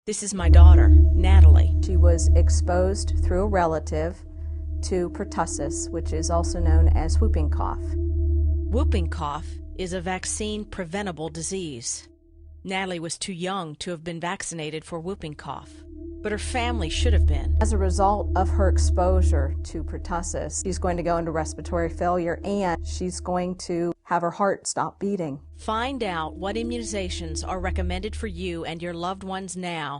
This is my daughter, Natalie. She was exposed through a relative to pertussis, which is also known as whooping cough. Whooping cough is a vaccine-preventable disease. Natalie was too young to have been vaccinated for whooping cough, but her family should have been. As a result of her exposure to pertussis, she's going to go into respiratory failure and she's going to have her heart stop beating. Find out what immunizations are recommended for you and your loved ones now